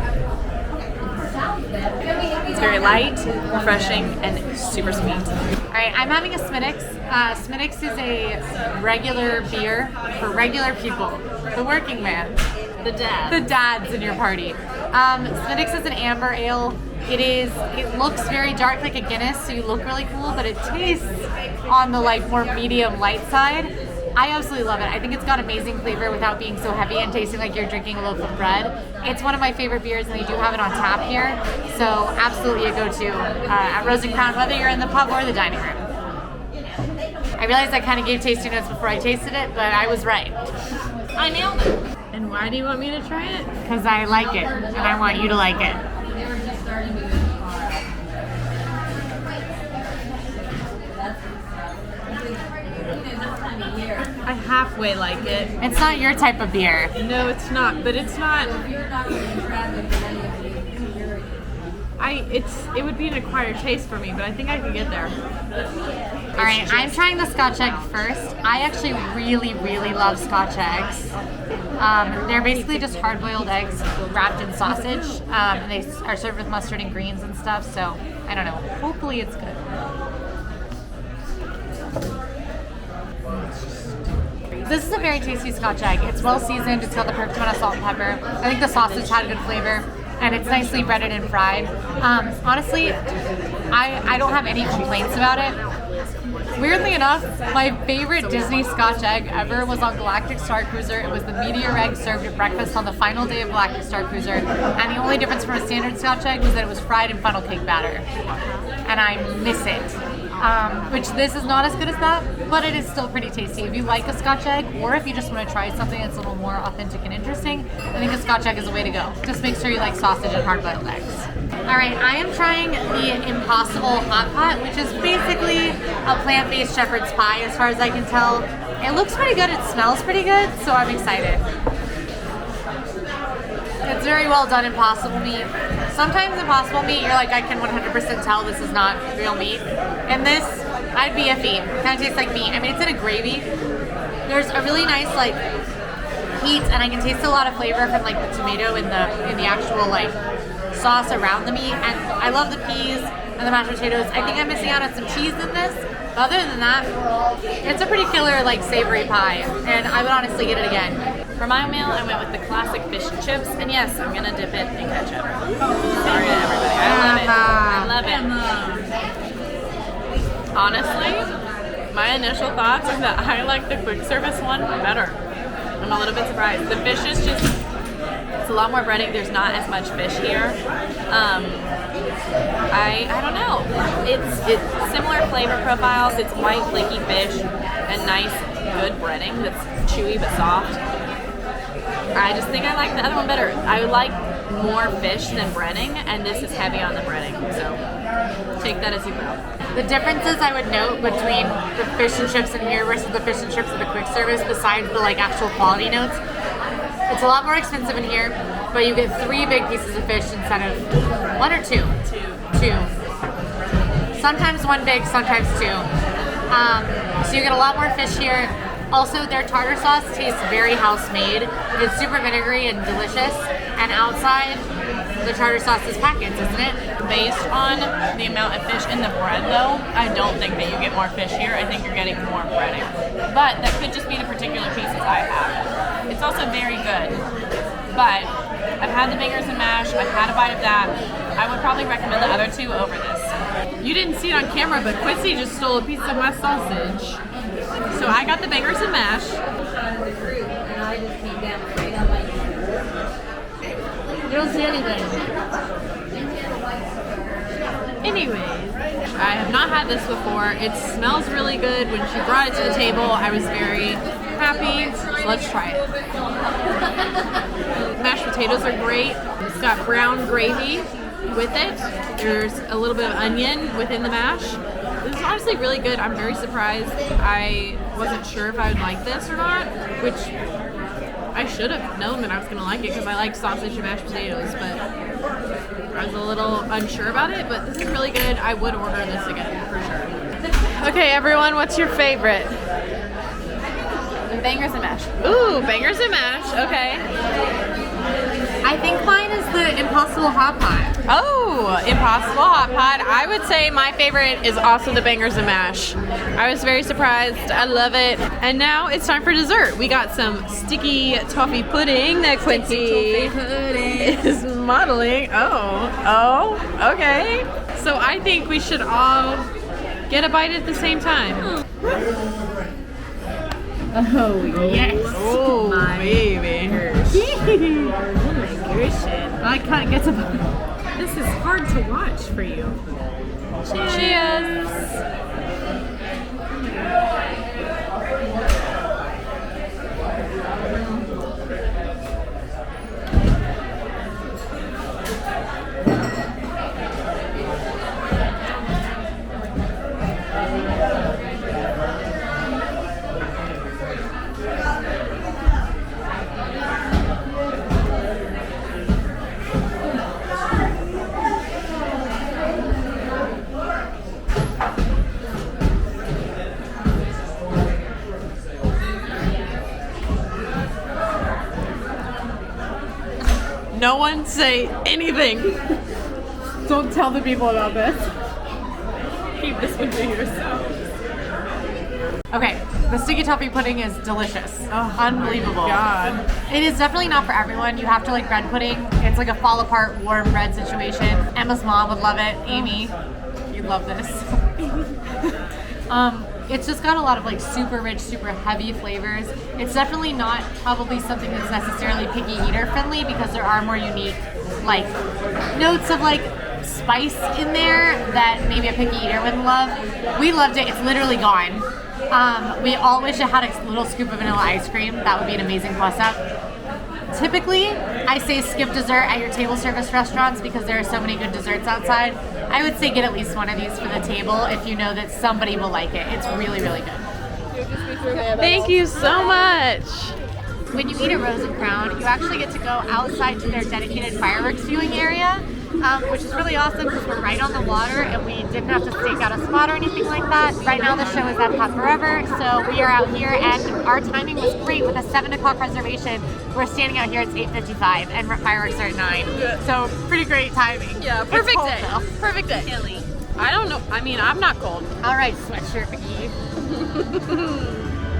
It's very light, refreshing, and super sweet. All right, I'm having a Smittix. Smittix is a regular beer for regular people, the working man, The dad. the dads in your party. Smittix is an amber ale. It looks very dark like a Guinness, so you look really cool, but it tastes on the like more medium light side. I absolutely love it. I think it's got amazing flavor without being so heavy and tasting like you're drinking a loaf of bread. It's one of my favorite beers, and they do have it on tap here. So absolutely a go-to at Rose and Crown, whether you're in the pub or the dining room. I realized I kind of gave tasting notes before I tasted it, but I was right. I nailed it. And why do you want me to try it? Because I like it, and I want you to like it. I halfway like it. It's not your type of beer. No, it's not, but it's not. It would be an acquired taste for me, but I think I could get there. All right, I'm trying the Scotch egg first. I actually really, really love Scotch eggs. They're basically just hard-boiled eggs wrapped in sausage, and they are served with mustard and greens and stuff. So I don't know. Hopefully, it's good. This is a very tasty Scotch egg. It's well seasoned. It's got the perfect amount of salt and pepper. I think the sausage had a good flavor, and it's nicely breaded and fried. Honestly, I don't have any complaints about it. Weirdly enough, my favorite Disney Scotch egg ever was on Galactic Star Cruiser. It was the meteor egg served at breakfast on the final day of Galactic Star Cruiser. And the only difference from a standard Scotch egg was that it was fried in funnel cake batter. And I miss it. Which this is not as good as that, but it is still pretty tasty. If you like a Scotch egg, or if you just want to try something that's a little more authentic and interesting, I think a Scotch egg is the way to go. Just make sure you like sausage and hard-boiled eggs. Alright, I am trying the Impossible Hot Pot, which is basically a plant-based shepherd's pie as far as I can tell. It looks pretty good, it smells pretty good, so I'm excited. It's very well done Impossible meat. Sometimes Impossible meat, you're like, I can 100% tell this is not real meat. And this, I'd be iffy. It kind of tastes like meat. I mean, it's in a gravy. There's a really nice, like, heat, and I can taste a lot of flavor from, like, the tomato in the actual, like, sauce around the meat. And I love the peas and the mashed potatoes. I think I'm missing out on some cheese in this. But other than that, it's a pretty killer, like, savory pie. And I would honestly get it again. For my meal, I went with the classic fish and chips, and yes, I'm gonna dip it in ketchup. Sorry to everybody, I love it. Honestly, my initial thoughts are that I like the quick service one better. I'm a little bit surprised. The fish is just, it's a lot more breading. There's not as much fish here. I don't know. It's similar flavor profiles. It's white, flaky fish and nice, good breading that's chewy but soft. I just think I like the other one better. I would like more fish than breading, and this is heavy on the breading, so take that as you will. The differences I would note between the fish and chips in here versus the fish and chips at the quick service, besides the like actual quality notes, it's a lot more expensive in here, but you get 3 big pieces of fish instead of 1 or 2? Two. Sometimes 1 big, sometimes 2. So you get a lot more fish here. Also, their tartar sauce tastes very house-made. It's super vinegary and delicious. And outside, the tartar sauce is packets, isn't it? Based on the amount of fish in the bread, though, I don't think that you get more fish here. I think you're getting more breading. But that could just be the particular pieces I have. It's also very good. But I've had the bangers and mash. I've had a bite of that. I would probably recommend the other 2 over this. You didn't see it on camera, but Quincy just stole a piece of my sausage. So I got the bangers and mash. You don't see anything. Anyways, I have not had this before. It smells really good. When she brought it to the table, I was very happy. So let's try it. Mashed potatoes are great. It's got brown gravy with it. There's a little bit of onion within the mash. This is honestly really good. I'm very surprised. I wasn't sure if I would like this or not, which I should have known that I was going to like it because I like sausage and mashed potatoes, but I was a little unsure about it, but this is really good. I would order this again for sure. Okay, everyone, what's your favorite? Bangers and mash. Ooh, bangers and mash. Okay. I think mine is the Impossible Hot Pot. Oh, Impossible Hot Pot. I would say my favorite is also the bangers and mash. I was very surprised. I love it. And now it's time for dessert. We got some sticky toffee pudding that Quincy is modeling. Oh, okay. So I think we should all get a bite at the same time. Oh, yes. Oh, baby. Oh my gosh. I can't get to. This is hard to watch for you. Cheers. No one say anything. Don't tell the people about this. Keep this one to yourself. Okay, the sticky toffee pudding is delicious. Oh, unbelievable. God. It is definitely not for everyone. You have to like bread pudding. It's like a fall apart warm bread situation. Emma's mom would love it. Amy, you'd love this. It's just got a lot of like super rich, super heavy flavors. It's definitely not probably something that's necessarily picky eater friendly because there are more unique like notes of like spice in there that maybe a picky eater wouldn't love. We loved it. It's literally gone. We all wish it had a little scoop of vanilla ice cream. That would be an amazing plus up. Typically, I say skip dessert at your table service restaurants because there are so many good desserts outside. I would say get at least one of these for the table if you know that somebody will like it. It's really, really good. Thank you so much. When you eat at Rose and Crown, you actually get to go outside to their dedicated fireworks viewing area, which is really awesome because we're right on the water and we didn't have to stake out a spot or anything like that. Right now the show is EPCOT Forever, so we are out here and our timing was great with a 7 o'clock reservation. We're standing out here at 8:55 and fireworks are at 9. So pretty great timing. Yeah, It's perfect cold, day. though. Perfect day. Chilly. I don't know. I mean, I'm not cold. All right, sweatshirt McGee.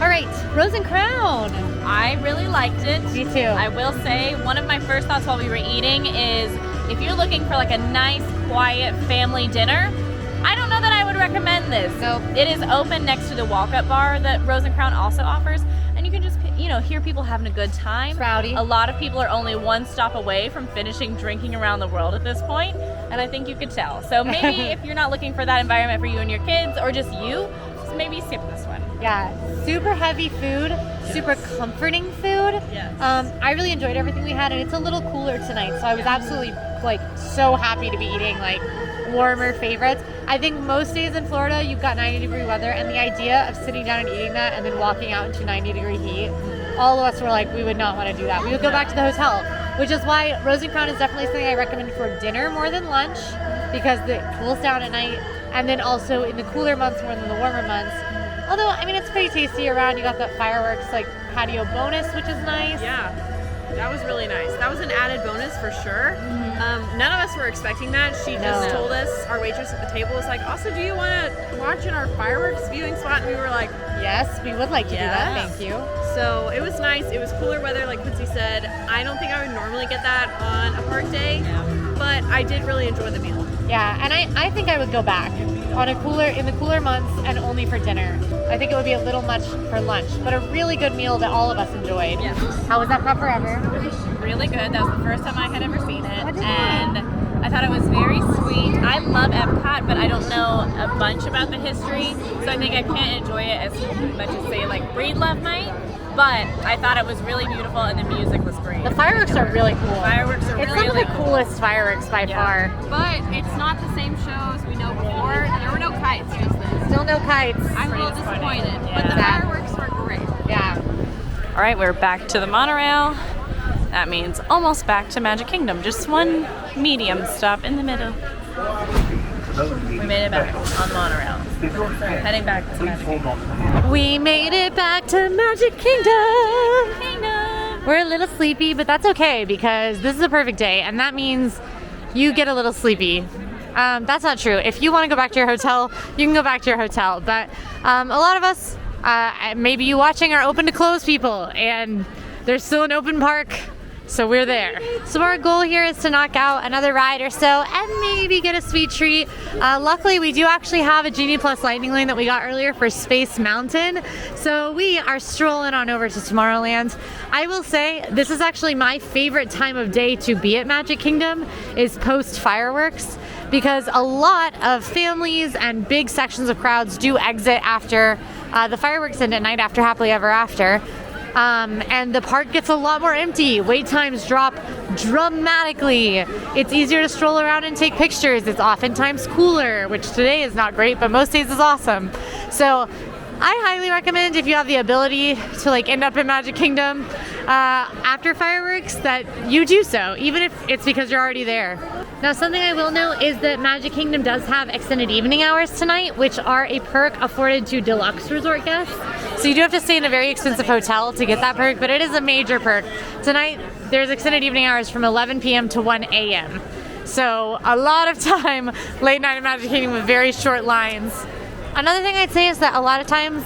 All right, Rose and Crown. I really liked it. Me too. I will say one of my first thoughts while we were eating is if you're looking for like a nice, quiet family dinner, I don't know that I would recommend this. Nope. It is open next to the walk-up bar that Rose and Crown also offers, and you can just, hear people having a good time. It's rowdy. A lot of people are only one stop away from finishing drinking around the world at this point, and I think you could tell. So maybe if you're not looking for that environment for you and your kids, or just you, so maybe skip this one. Yeah, super heavy food, super comforting food. Yes. I really enjoyed everything we had, and it's a little cooler tonight, so I was absolutely like so happy to be eating like warmer favorites. I think most days in Florida you've got 90-degree weather, and the idea of sitting down and eating that and then walking out into 90-degree heat, all of us were like, we would not want to do that. We would go back to the hotel, which is why Rose and Crown is definitely something I recommend for dinner more than lunch because it cools down at night, and then also in the cooler months more than the warmer months. Although, I mean, it's pretty tasty around. You got that fireworks, like, patio bonus, which is nice. Yeah, that was really nice. That was an added bonus for sure. None of us were expecting that. She just told us, our waitress at the table was like, also, do you want to watch in our fireworks viewing spot? And we were like, Yes, we would like to do that. Thank you. So it was nice. It was cooler weather, like Quincy said. I don't think I would normally get that on a park day, but I did really enjoy the meal. Yeah, and I think I would go back in the cooler months and only for dinner. I think it would be a little much for lunch, but a really good meal that all of us enjoyed. Yes. How was EPCOT Forever? Really good. That was the first time I had ever seen it, and I thought it was very sweet. I love Epcot, but I don't know a bunch about the history, so I think I can't enjoy it as much as say like Breedlove might. But I thought it was really beautiful, and the music was great. The fireworks are really cool. Fireworks are It's really some of the coolest fireworks by far. But it's not the same show as we know before. There were no kites just this. Still no kites. I'm a little disappointed, but the Yeah. fireworks were great. Yeah. All right, we're back to the monorail. That means almost back to Magic Kingdom. Just one medium stop in the middle. We made it back on monorail. Heading back to Magic Kingdom. We made it back to Magic Kingdom. We're a little sleepy, but that's okay because this is a perfect day, and that means you get a little sleepy. That's not true. If you want to go back to your hotel, you can go back to your hotel. But a lot of us, maybe you watching, are open to close people, and there's still an open park. So we're there. So our goal here is to knock out another ride or so and maybe get a sweet treat. Luckily, we do actually have a Genie Plus Lightning Lane that we got earlier for Space Mountain. So we are strolling on over to Tomorrowland. I will say this is actually my favorite time of day to be at Magic Kingdom is post fireworks, because a lot of families and big sections of crowds do exit after the fireworks end at night after Happily Ever After. And the park gets a lot more empty. Wait times drop dramatically. It's easier to stroll around and take pictures. It's oftentimes cooler, which today is not great, but most days is awesome. So I highly recommend, if you have the ability to like end up in Magic Kingdom after fireworks, that you do so, even if it's because you're already there. Now, something I will note is that Magic Kingdom does have extended evening hours tonight, which are a perk afforded to deluxe resort guests. So you do have to stay in a very expensive hotel to get that perk, but it is a major perk. Tonight, there's extended evening hours from 11 p.m. to 1 a.m. So a lot of time late night at Magic Kingdom with very short lines. Another thing I'd say is that a lot of times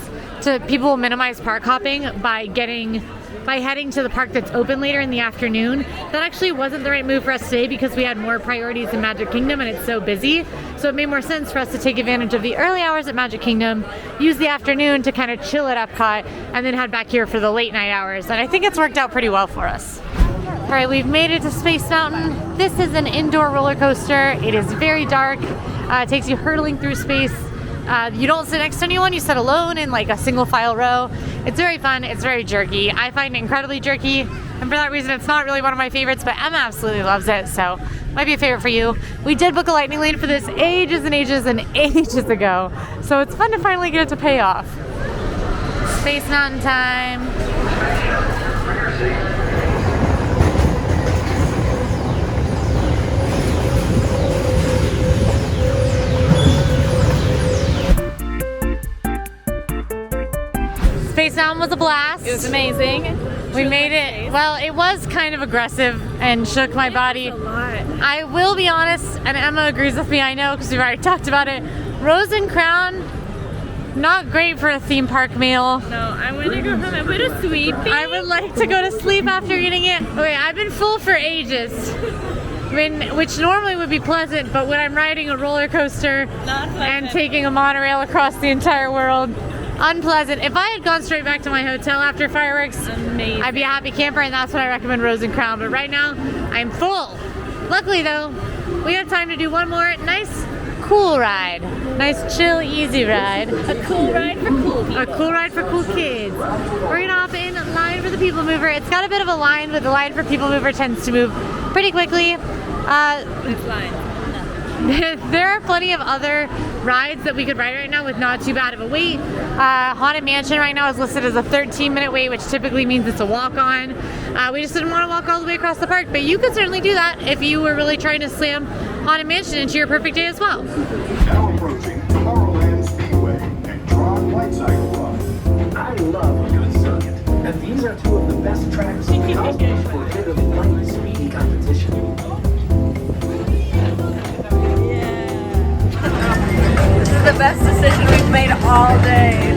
people will minimize park hopping by getting by heading to the park that's open later in the afternoon. That actually wasn't the right move for us today because we had more priorities in Magic Kingdom and it's so busy. So it made more sense for us to take advantage of the early hours at Magic Kingdom, use the afternoon to kind of chill at Epcot, and then head back here for the late night hours. And I think it's worked out pretty well for us. All right, we've made it to Space Mountain. This is an indoor roller coaster. It is very dark. It takes you hurtling through space. You don't sit next to anyone, you sit alone in like a single file row. It's very fun, it's very jerky. I find it incredibly jerky, and for that reason it's not really one of my favorites, but Emma absolutely loves it, so might be a favorite for you. We did book a lightning lane for this ages and ages and ages ago, so it's fun to finally get it to pay off. Space Mountain time. Space Mountain was a blast. It was amazing. We made it. Well, it was kind of aggressive and shook my body. A lot. I will be honest, and Emma agrees with me, I know, because we've already talked about it. Rose and Crown, not great for a theme park meal. No, I want to go home and go to sleep. I would like to go to sleep after eating it. Okay, I've been full for ages. Which normally would be pleasant, but when I'm riding a roller coaster and taking a monorail across the entire world, unpleasant. If I had gone straight back to my hotel after fireworks, amazing. I'd be a happy camper, and that's when I recommend Rose and Crown. But right now, I'm full. Luckily though, we have time to do one more nice, cool ride. Nice, chill, easy ride. A cool ride for cool people. A cool ride for cool kids. We're gonna hop in Line for the People Mover. It's got a bit of a line, but the Line for People Mover tends to move pretty quickly. It's line. There are plenty of other rides that we could ride right now with not too bad of a wait. Haunted Mansion right now is listed as a 13-minute wait, which typically means it's a walk-on. We just didn't want to walk all the way across the park, but you could certainly do that if you were really trying to slam Haunted Mansion into your perfect day as well. Now approaching Tomorrowland Speedway and TRON Lightcycle Club. I love a good circuit, and these are two of the best tracks in the cosmos for a bit of light, speedy competition. This is the best decision we've made all day.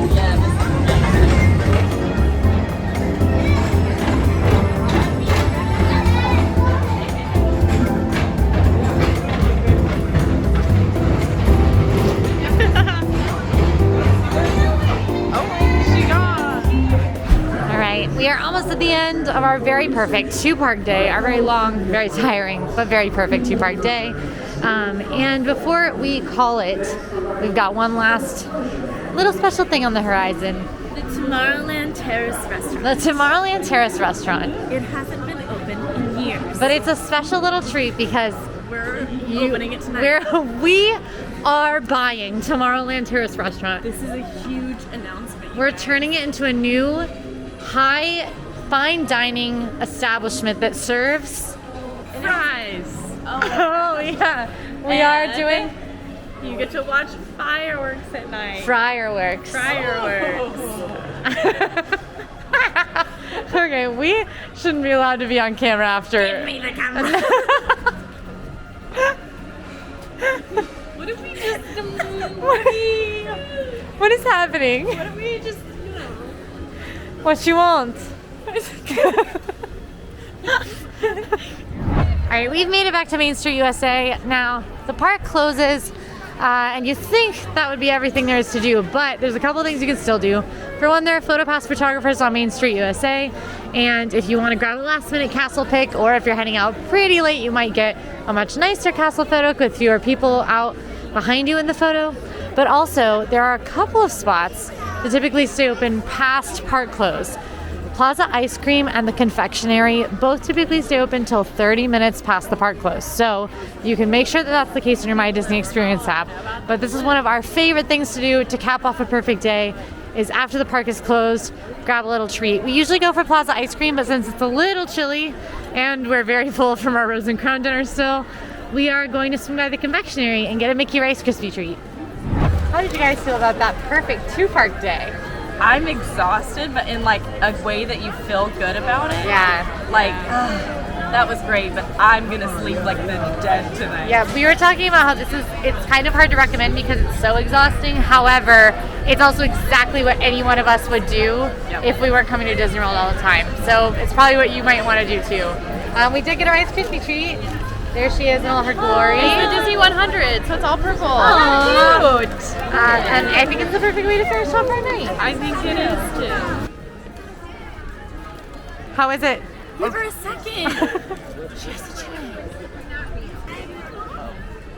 All right, we are almost at the end of our very perfect two-park day, our very long, very tiring, but very perfect two-park day. And before we call it, we've got one last little special thing on the horizon. The Tomorrowland Terrace Restaurant. The Tomorrowland Terrace Restaurant. It hasn't been open in years. But it's a special little treat because We're opening it tonight. we are buying Tomorrowland Terrace Restaurant. This is a huge announcement. We're turning it into a new high fine dining establishment that serves Fries. Oh yeah, we are doing You get to watch fireworks at night. fireworks. Okay, we shouldn't be allowed to be on camera after. Give me the camera. What if we just What is happening? What if we just What you want? All right, we've made it back to Main Street USA. Now, the park closes, and you think that would be everything there is to do, but there's a couple of things you can still do. For one, there are PhotoPass photographers on Main Street USA, and if you want to grab a last-minute castle pic, or if you're heading out pretty late, you might get a much nicer castle photo with fewer people out behind you in the photo. But also, there are a couple of spots that typically stay open past park close. Plaza Ice Cream and the Confectionery both typically stay open till 30 minutes past the park close. So you can make sure that that's the case in your My Disney Experience app. But this is one of our favorite things to do to cap off a perfect day is after the park is closed, grab a little treat. We usually go for Plaza Ice Cream, but since it's a little chilly and we're very full from our Rose and Crown dinner still, we are going to swing by the Confectionery and get a Mickey Rice Krispie treat. How did you guys feel about that perfect two-park day? I'm exhausted, but in like a way that you feel good about it. Yeah. Like that was great, but I'm gonna sleep like the dead tonight. Yeah, we were talking about how it's kind of hard to recommend because it's so exhausting. However, it's also exactly what any one of us would do if we weren't coming to Disney World all the time. So it's probably what you might want to do too. We did get a Rice Krispie treat. There she is in all her glory. It's the Disney 100, so it's all purple. Aww. Cute. And I think it's the perfect way to finish off our night. I think it is too. How is it? Give her a second.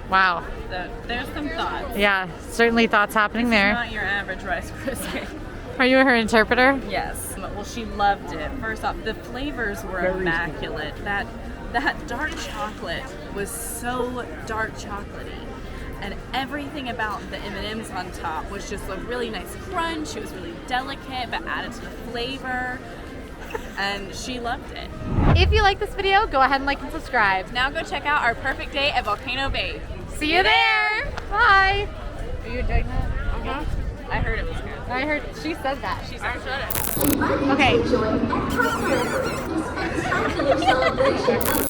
Wow. So, there's some thoughts. Yeah, certainly thoughts happening there. Not your average Rice Krispie. Are you her interpreter? Yes. Well, she loved it. First off, the flavors were immaculate. That dark chocolate was so dark chocolatey, and everything about the M&Ms on top was just a really nice crunch. It was really delicate, but added to the flavor, and she loved it. If you like this video, go ahead and like and subscribe. Now go check out our perfect day at Volcano Bay. See you there. Bye. Are you enjoying that? Uh-huh. I heard it was good. I heard she said that. She said it. Okay. Enjoy a celebration